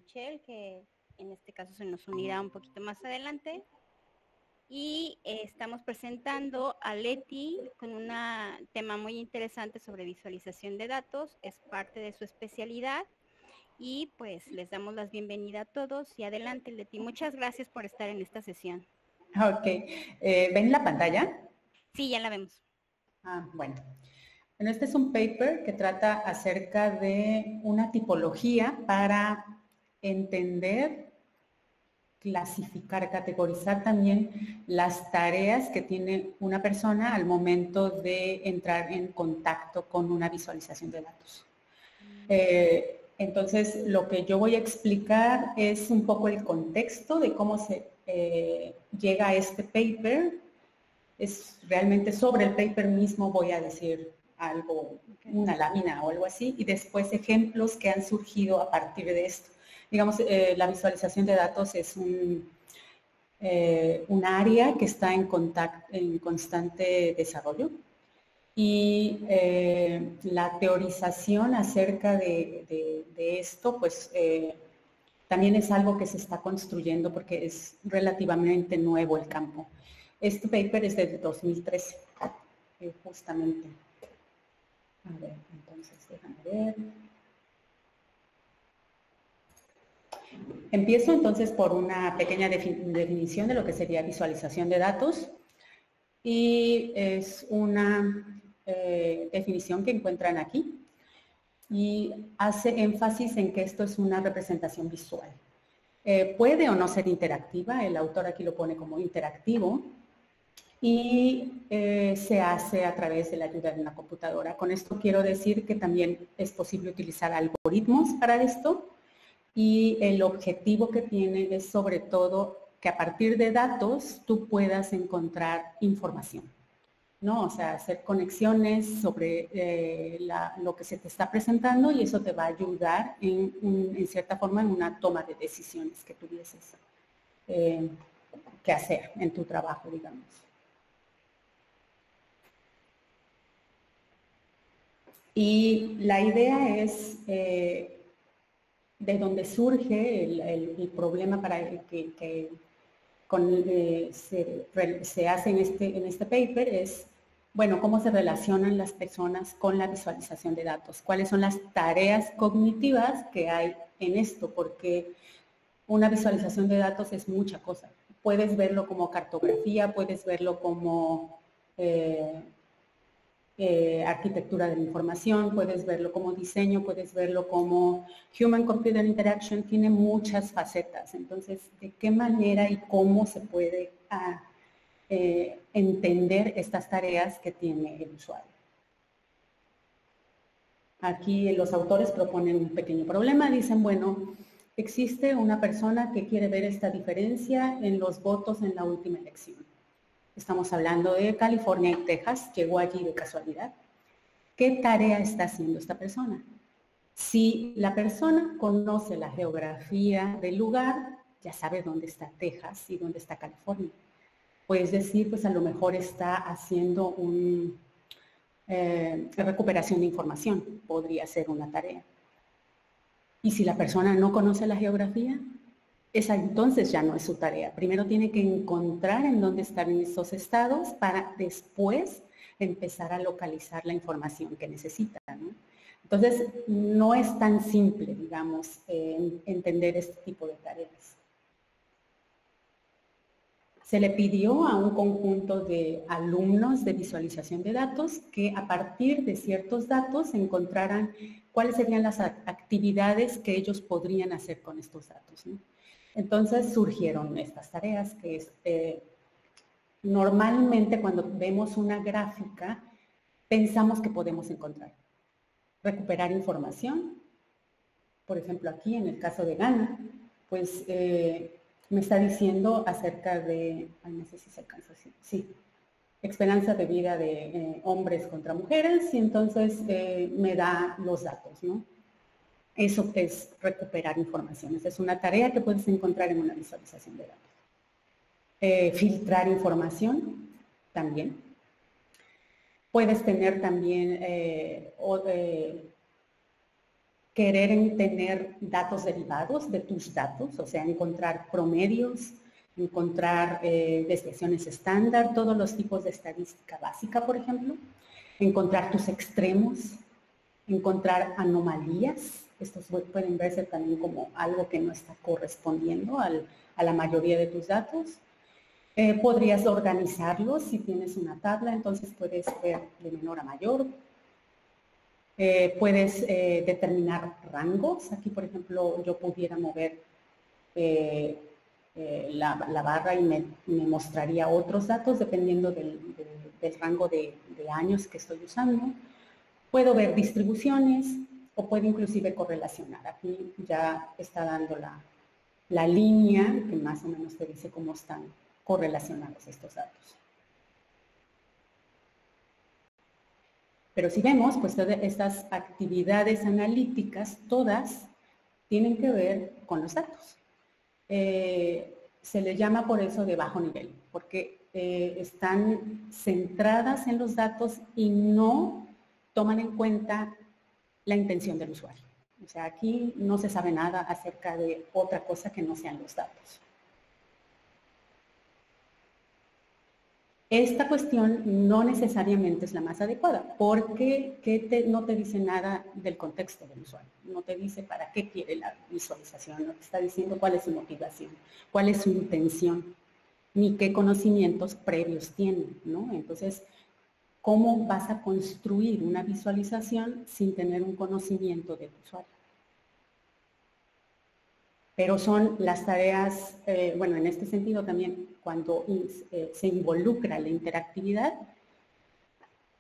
Michelle, que en este caso se nos unirá un poquito más adelante. Y estamos presentando a Leti con un tema muy interesante sobre visualización de datos. Es parte de su especialidad. Y pues les damos la bienvenida a todos. Y adelante, Leti. Muchas gracias por estar en esta sesión. Ok. ¿Ven la pantalla? Sí, ya la vemos. Bueno. Bueno, este es un paper que trata acerca de una tipología para entender, clasificar, categorizar también las tareas que tiene una persona al momento de entrar en contacto con una visualización de datos. Entonces, lo que yo voy a explicar es un poco el contexto de cómo se llega a este paper. Es realmente sobre el paper mismo voy a decir algo, una lámina o algo así, y después ejemplos que han surgido a partir de esto. Digamos, la visualización de datos es un área que está en constante desarrollo, y la teorización acerca de esto, pues también es algo que se está construyendo porque es relativamente nuevo el campo. Este paper es de 2013, justamente. A ver, entonces, déjame ver. Empiezo entonces por una pequeña definición de lo que sería visualización de datos, y es una definición que encuentran aquí, y hace énfasis en que esto es una representación visual. Puede o no ser interactiva, el autor aquí lo pone como interactivo, y se hace a través de la ayuda de una computadora. Con esto quiero decir que también es posible utilizar algoritmos para esto, y el objetivo que tiene es sobre todo que a partir de datos tú puedas encontrar información, ¿no? O sea, hacer conexiones sobre lo que se te está presentando, y eso te va a ayudar en cierta forma en una toma de decisiones que tuvieses que hacer en tu trabajo, digamos. Y la idea es de donde surge el problema para que se hace en este paper es, bueno, cómo se relacionan las personas con la visualización de datos, cuáles son las tareas cognitivas que hay en esto, porque una visualización de datos es mucha cosa. Puedes verlo como cartografía, puedes verlo como arquitectura de la información, puedes verlo como diseño, puedes verlo como Human-Computer Interaction, tiene muchas facetas. Entonces, ¿de qué manera y cómo se puede entender estas tareas que tiene el usuario? Aquí los autores proponen un pequeño problema, dicen, bueno, existe una persona que quiere ver esta diferencia en los votos en la última elección. Estamos hablando de California y Texas, llegó allí de casualidad. ¿Qué tarea está haciendo esta persona? Si la persona conoce la geografía del lugar, ya sabe dónde está Texas y dónde está California. Puedes decir, pues a lo mejor está haciendo recuperación de información, podría ser una tarea. Y si la persona no conoce la geografía, esa entonces ya no es su tarea. Primero tiene que encontrar en dónde están esos estados para después empezar a localizar la información que necesita, ¿no? Entonces, no es tan simple, digamos, entender este tipo de tareas. Se le pidió a un conjunto de alumnos de visualización de datos que a partir de ciertos datos encontraran cuáles serían las actividades que ellos podrían hacer con estos datos, ¿no? Entonces surgieron estas tareas que normalmente cuando vemos una gráfica pensamos que podemos encontrar. Recuperar información, por ejemplo aquí en el caso de Ghana, pues me está diciendo acerca de, no sé si se alcanza así, sí, esperanza de vida de hombres contra mujeres, y entonces me da los datos, ¿no? Eso es recuperar información. Esa es una tarea que puedes encontrar en una visualización de datos. Filtrar información, también. Puedes tener también querer tener datos derivados de tus datos, o sea, encontrar promedios, encontrar desviaciones estándar, todos los tipos de estadística básica, por ejemplo, encontrar tus extremos, encontrar anomalías. Estos pueden verse también como algo que no está correspondiendo a la mayoría de tus datos. Podrías organizarlos si tienes una tabla, entonces puedes ver de menor a mayor. Puedes determinar rangos. Aquí, por ejemplo, yo pudiera mover la barra y me mostraría otros datos dependiendo del rango de años que estoy usando. Puedo ver distribuciones o puedo inclusive correlacionar. Aquí ya está dando la línea que más o menos te dice cómo están correlacionados estos datos. Pero si vemos, pues todas estas actividades analíticas, todas tienen que ver con los datos. Se les llama por eso de bajo nivel, porque están centradas en los datos y no toman en cuenta la intención del usuario. O sea, aquí no se sabe nada acerca de otra cosa que no sean los datos. Esta cuestión no necesariamente es la más adecuada, porque no te dice nada del contexto del usuario. No te dice para qué quiere la visualización, no te está diciendo cuál es su motivación, cuál es su intención, ni qué conocimientos previos tiene, ¿no? Entonces, ¿cómo vas a construir una visualización sin tener un conocimiento del usuario? Pero son las tareas, bueno, en este sentido también, cuando se involucra la interactividad,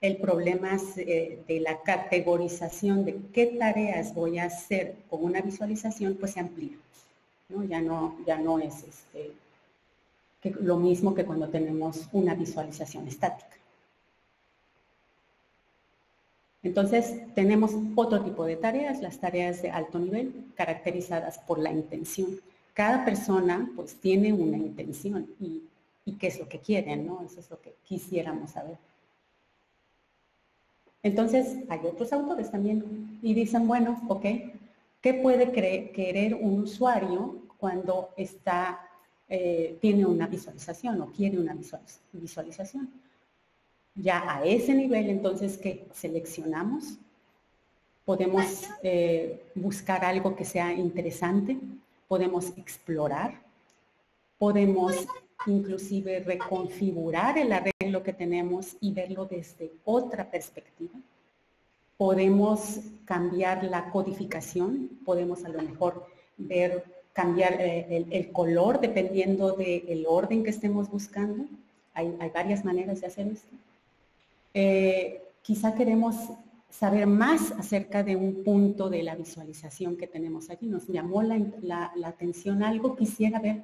el problema de la categorización de qué tareas voy a hacer con una visualización, pues se amplía, ¿no? Ya no es lo mismo que cuando tenemos una visualización estática. Entonces, tenemos otro tipo de tareas, las tareas de alto nivel, caracterizadas por la intención. Cada persona, pues, tiene una intención y qué es lo que quieren, ¿no? Eso es lo que quisiéramos saber. Entonces, hay otros autores también y dicen, bueno, ok, ¿qué puede querer un usuario cuando tiene una visualización o quiere una visualización? Ya a ese nivel, entonces, ¿qué seleccionamos? Podemos buscar algo que sea interesante, podemos explorar, podemos inclusive reconfigurar el arreglo que tenemos y verlo desde otra perspectiva. Podemos cambiar la codificación, podemos a lo mejor cambiar el color dependiendo del orden que estemos buscando. Hay varias maneras de hacer esto. Quizá queremos saber más acerca de un punto de la visualización que tenemos allí. Nos llamó la atención algo, quisiera ver,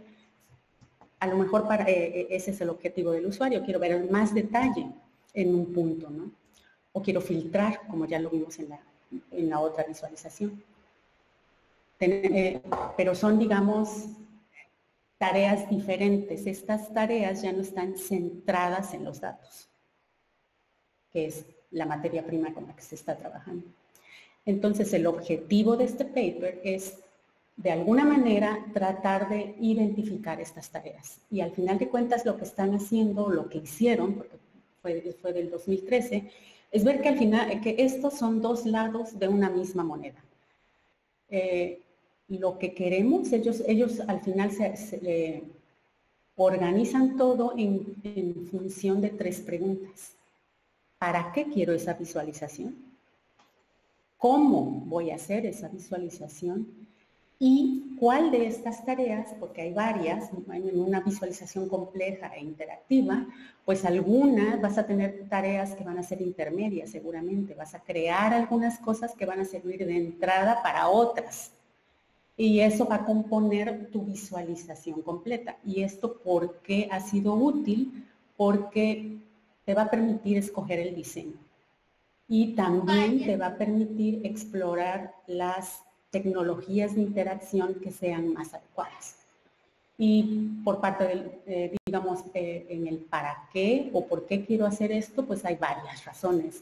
a lo mejor ese es el objetivo del usuario, quiero ver más detalle en un punto, ¿no? O quiero filtrar, como ya lo vimos en la otra visualización. Pero son, digamos, tareas diferentes. Estas tareas ya no están centradas en los datos, que es la materia prima con la que se está trabajando. Entonces, el objetivo de este paper es, de alguna manera, tratar de identificar estas tareas. Y al final de cuentas, lo que están haciendo, lo que hicieron, porque fue del 2013, es ver que al final, que estos son dos lados de una misma moneda. Lo que queremos, ellos al final se organizan todo en función de 3 preguntas. ¿Para qué quiero esa visualización? ¿Cómo voy a hacer esa visualización? ¿Y cuál de estas tareas, porque hay varias, en una visualización compleja e interactiva, pues algunas vas a tener tareas que van a ser intermedias seguramente, vas a crear algunas cosas que van a servir de entrada para otras. Y eso va a componer tu visualización completa. ¿Y esto por qué ha sido útil? Porque te va a permitir escoger el diseño y también te va a permitir explorar las tecnologías de interacción que sean más adecuadas. Y por parte del, digamos, en el para qué o por qué quiero hacer esto, pues hay varias razones.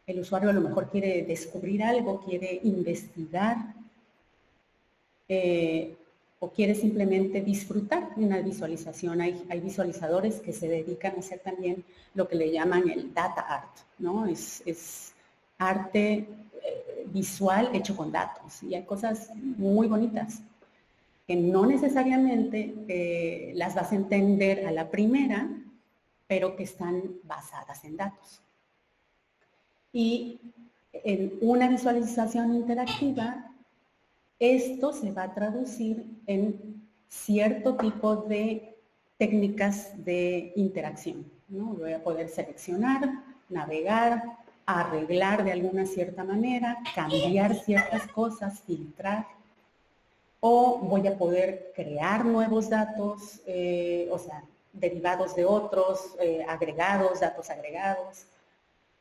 el usuario a lo mejor quiere descubrir algo, quiere investigar, o quiere simplemente disfrutar de una visualización. Hay visualizadores que se dedican a hacer también lo que le llaman el data art, ¿no? Es arte visual hecho con datos, y hay cosas muy bonitas que no necesariamente las vas a entender a la primera, pero que están basadas en datos. Y en una visualización interactiva, esto se va a traducir en cierto tipo de técnicas de interacción, ¿no? Voy a poder seleccionar, navegar, arreglar de alguna cierta manera, cambiar ciertas cosas, filtrar, o voy a poder crear nuevos datos, o sea, derivados de otros, agregados, datos agregados.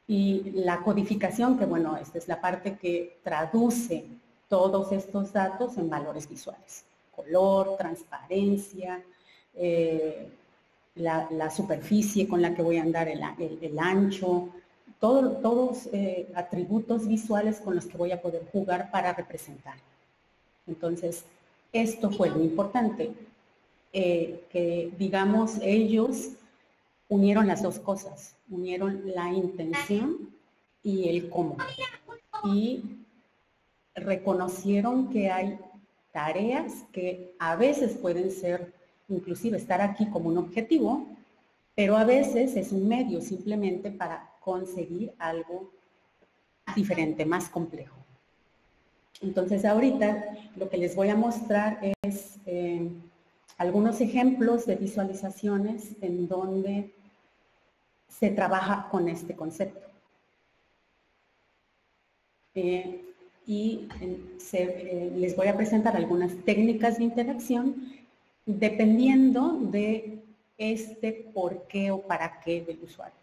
Y la codificación, que bueno, esta es la parte que traduce todos estos datos en valores visuales. Color, transparencia, la superficie con la que voy a andar, el ancho, todos atributos visuales con los que voy a poder jugar para representar. Entonces, esto fue lo importante, que digamos ellos unieron las dos cosas, unieron la intención y el cómo. Y reconocieron que hay tareas que a veces pueden ser, inclusive estar aquí como un objetivo, pero a veces es un medio simplemente para conseguir algo diferente, más complejo. Entonces ahorita lo que les voy a mostrar es algunos ejemplos de visualizaciones en donde se trabaja con este concepto. Les voy a presentar algunas técnicas de interacción dependiendo de este por qué o para qué del usuario.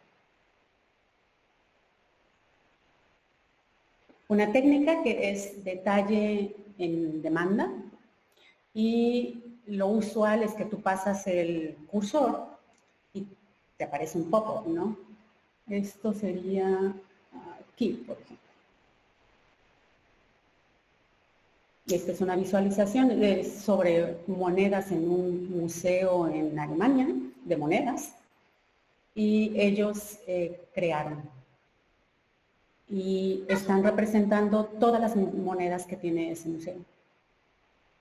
Una técnica que es detalle en demanda, y lo usual es que tú pasas el cursor y te aparece un pop-up, ¿no? Esto sería aquí, por ejemplo. Y esta es una visualización sobre monedas en un museo en Alemania, de monedas, y ellos crearon. Y están representando todas las monedas que tiene ese museo.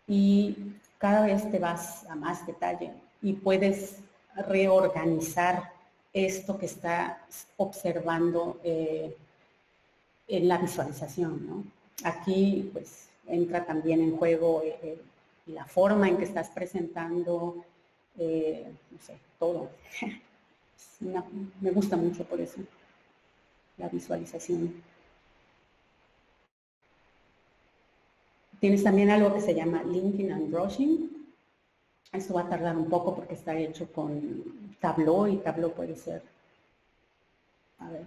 Y cada vez te vas a más detalle y puedes reorganizar esto que estás observando en la visualización, ¿no? Aquí, pues, entra también en juego la forma en que estás presentando, no sé, todo. Me gusta mucho por eso, la visualización. Tienes también algo que se llama linking and brushing. Esto va a tardar un poco porque está hecho con Tableau, y Tableau puede ser, a ver,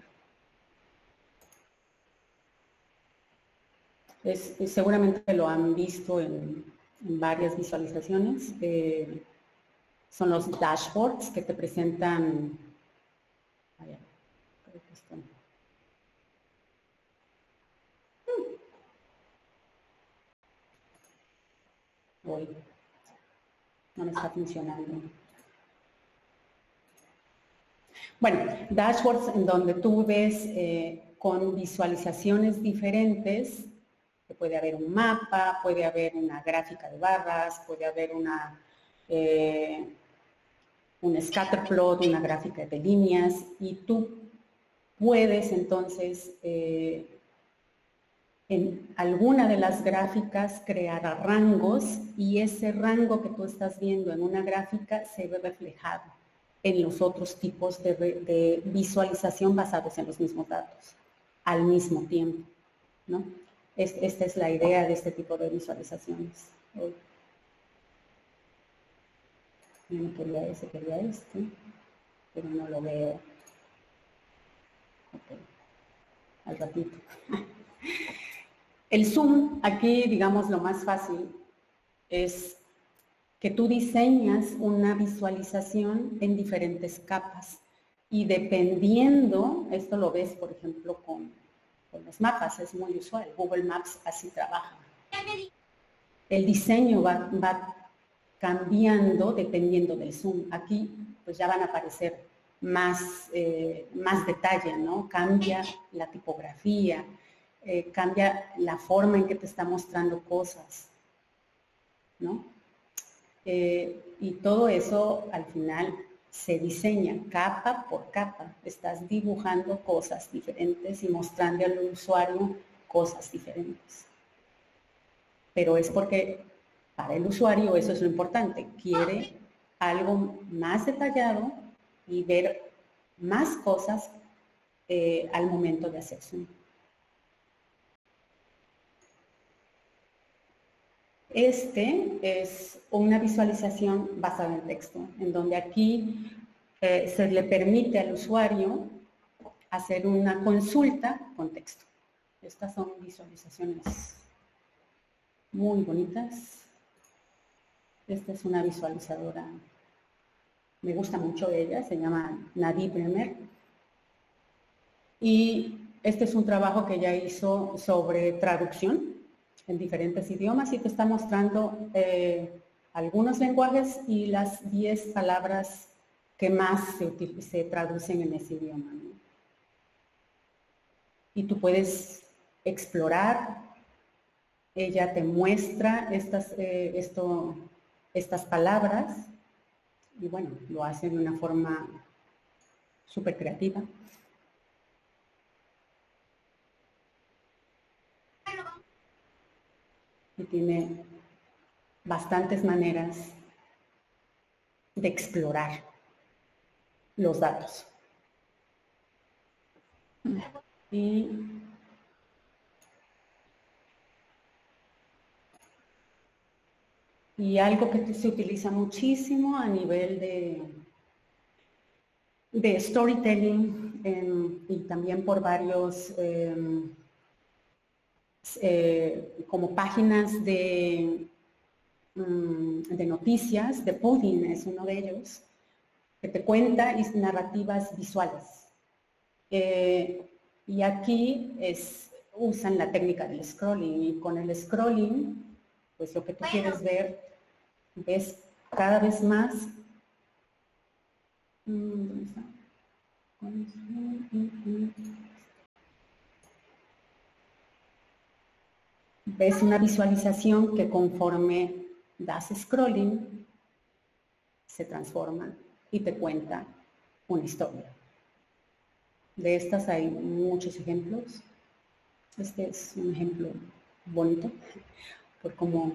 seguramente lo han visto en varias visualizaciones. Son los dashboards que te presentan, creo que están. Hoy no me está funcionando. Bueno, dashboards en donde tú ves con visualizaciones diferentes, que puede haber un mapa, puede haber una gráfica de barras, puede haber un scatter plot, una gráfica de líneas, y tú puedes entonces en alguna de las gráficas crear rangos, y ese rango que tú estás viendo en una gráfica se ve reflejado en los otros tipos de visualización basados en los mismos datos al mismo tiempo, ¿no? Esta es la idea de este tipo de visualizaciones. Yo no quería ese, quería este, pero no lo veo. Okay. Al ratito. El zoom, aquí, digamos, lo más fácil es que tú diseñas una visualización en diferentes capas, y dependiendo, esto lo ves, por ejemplo, con los mapas, es muy usual. Google Maps así trabaja. El diseño va cambiando dependiendo del zoom. Aquí pues ya van a aparecer más detalle, ¿no? Cambia la tipografía, cambia la forma en que te está mostrando cosas, ¿no? Y todo eso al final se diseña capa por capa. Estás dibujando cosas diferentes y mostrando al usuario cosas diferentes. Pero es porque para el usuario eso es lo importante. Quiere algo más detallado y ver más cosas al momento de hacer zoom. Este es una visualización basada en texto, en donde aquí se le permite al usuario hacer una consulta con texto. Estas son visualizaciones muy bonitas. Esta es una visualizadora, me gusta mucho ella, se llama Nadie Bremer. Y este es un trabajo que ella hizo sobre traducción en diferentes idiomas y te está mostrando algunos lenguajes y las 10 palabras que más se traducen en ese idioma, ¿no? Y tú puedes explorar, ella te muestra estas palabras y bueno, lo hace de una forma súper creativa. Y tiene bastantes maneras de explorar los datos. Y algo que se utiliza muchísimo a nivel de storytelling y también por varios como páginas de noticias, de Pudding es uno de ellos, que te cuenta narrativas visuales. Y aquí usan la técnica del scrolling y con el scrolling, pues lo que tú quieres ver, ves cada vez más. ¿Dónde está? Ves una visualización que conforme das scrolling se transforma y te cuenta una historia. De estas hay muchos ejemplos. Este es un ejemplo bonito por cómo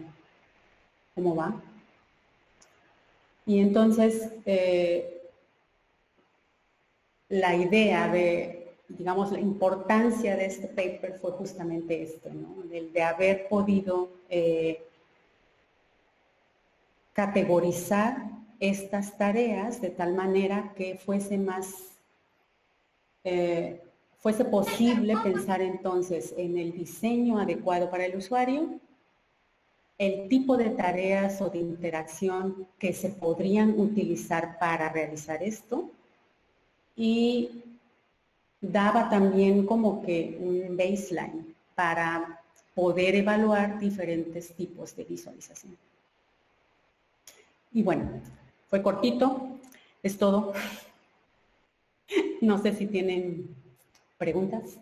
va. Y entonces la idea de, digamos, la importancia de este paper fue justamente esto, ¿no? De haber podido categorizar estas tareas de tal manera que fuese posible pensar entonces en el diseño adecuado para el usuario, el tipo de tareas o de interacción que se podrían utilizar para realizar esto y daba también como que un baseline para poder evaluar diferentes tipos de visualización. Y bueno, fue cortito, es todo. No sé si tienen preguntas.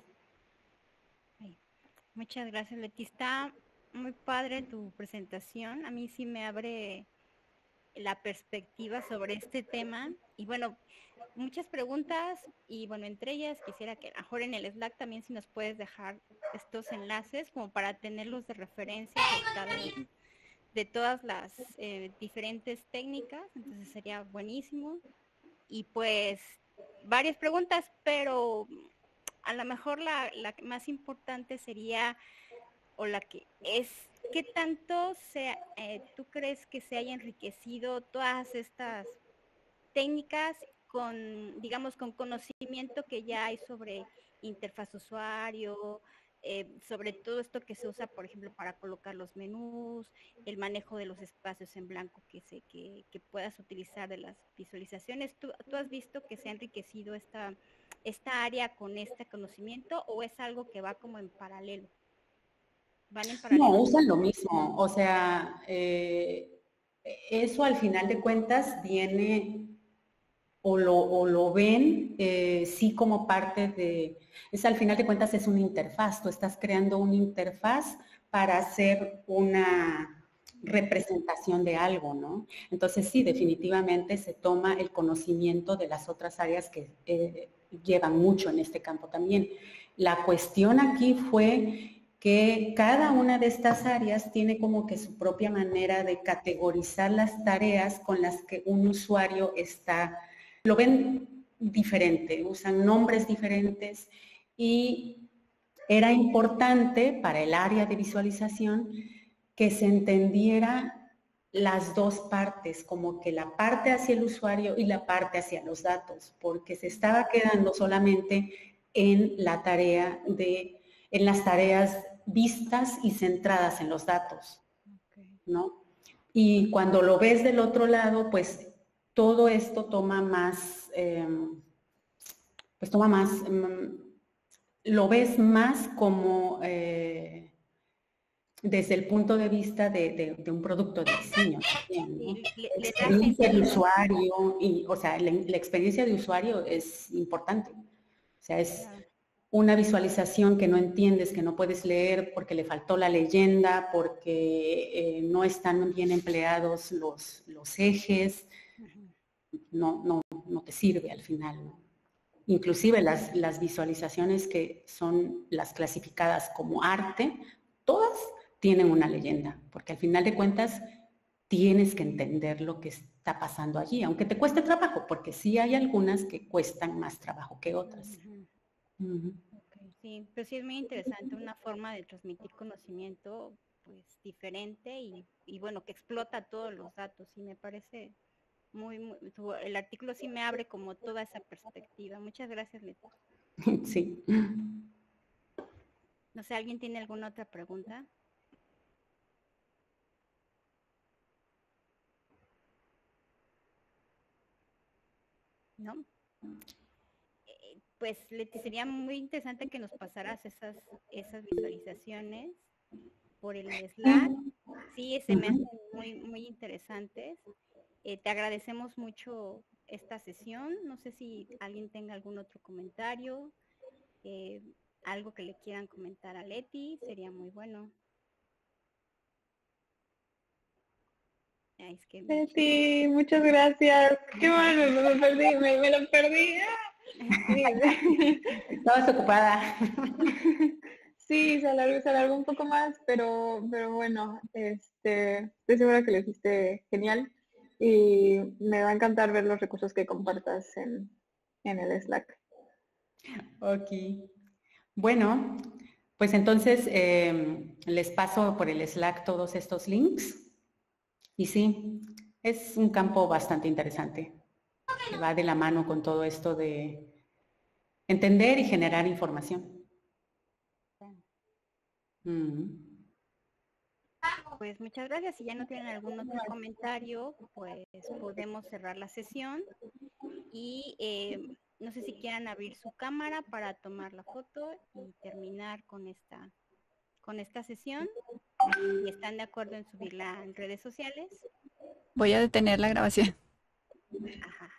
Muchas gracias, Leti. Está muy padre tu presentación. A mí sí me abre la perspectiva sobre este tema. Y bueno, muchas preguntas y bueno, entre ellas quisiera que a lo mejor en el Slack también si nos puedes dejar estos enlaces como para tenerlos de referencia de todas las diferentes técnicas. Entonces sería buenísimo. Y pues varias preguntas, pero a lo mejor la más importante sería, o la que es, ¿qué tanto tú crees que se haya enriquecido todas estas técnicas con, digamos, con conocimiento que ya hay sobre interfaz usuario, sobre todo esto que se usa, por ejemplo, para colocar los menús, el manejo de los espacios en blanco que puedas utilizar de las visualizaciones? ¿Tú has visto que se ha enriquecido esta área con este conocimiento o es algo que va como en paralelo? ¿Van en paralelo? No, usan lo mismo. O sea, eso al final de cuentas viene o lo ven sí como parte es al final de cuentas es una interfaz. Tú estás creando una interfaz para hacer una representación de algo, ¿no? Entonces sí, definitivamente se toma el conocimiento de las otras áreas que llevan mucho en este campo también. La cuestión aquí fue que cada una de estas áreas tiene como que su propia manera de categorizar las tareas con las que un usuario lo ven diferente, usan nombres diferentes y era importante para el área de visualización que se entendiera las dos partes, como que la parte hacia el usuario y la parte hacia los datos, porque se estaba quedando solamente en la tarea en las tareas vistas y centradas en los datos, ¿no? Y cuando lo ves del otro lado, pues todo esto toma más, lo ves más como desde el punto de vista de un producto de diseño también, ¿no? Experiencia de usuario, y, o sea, la experiencia de usuario es importante. O sea, es una visualización que no entiendes, que no puedes leer porque le faltó la leyenda, porque no están bien empleados los ejes, no te sirve al final, ¿no? Inclusive las visualizaciones que son las clasificadas como arte, todas tienen una leyenda, porque al final de cuentas tienes que entender lo que está pasando allí, aunque te cueste trabajo, porque sí hay algunas que cuestan más trabajo que otras. Okay, sí, pero sí es muy interesante, una forma de transmitir conocimiento pues diferente y bueno, que explota todos los datos y me parece el artículo sí me abre como toda esa perspectiva. Muchas gracias, Leti. Sí. No sé, ¿alguien tiene alguna otra pregunta? ¿No? Pues Leti, sería muy interesante que nos pasaras esas visualizaciones por el Slack. Sí, se me hacen muy interesantes. Te agradecemos mucho esta sesión. No sé si alguien tenga algún otro comentario, algo que le quieran comentar a Leti, sería muy bueno. Es que Leti, muchas gracias. Qué bueno, me perdí, me lo perdí. Estabas ocupada. Sí, se alargó un poco más, pero bueno, estoy segura que lo hiciste genial y me va a encantar ver los recursos que compartas en el Slack. Ok. Bueno, pues entonces les paso por el Slack todos estos links. Y sí, es un campo bastante interesante, que va de la mano con todo esto de entender y generar información. Pues muchas gracias. Si ya no tienen algún otro comentario, pues podemos cerrar la sesión y no sé si quieran abrir su cámara para tomar la foto y terminar con esta sesión. ¿Y están de acuerdo en subirla en redes sociales? Voy a detener la grabación. Ajá.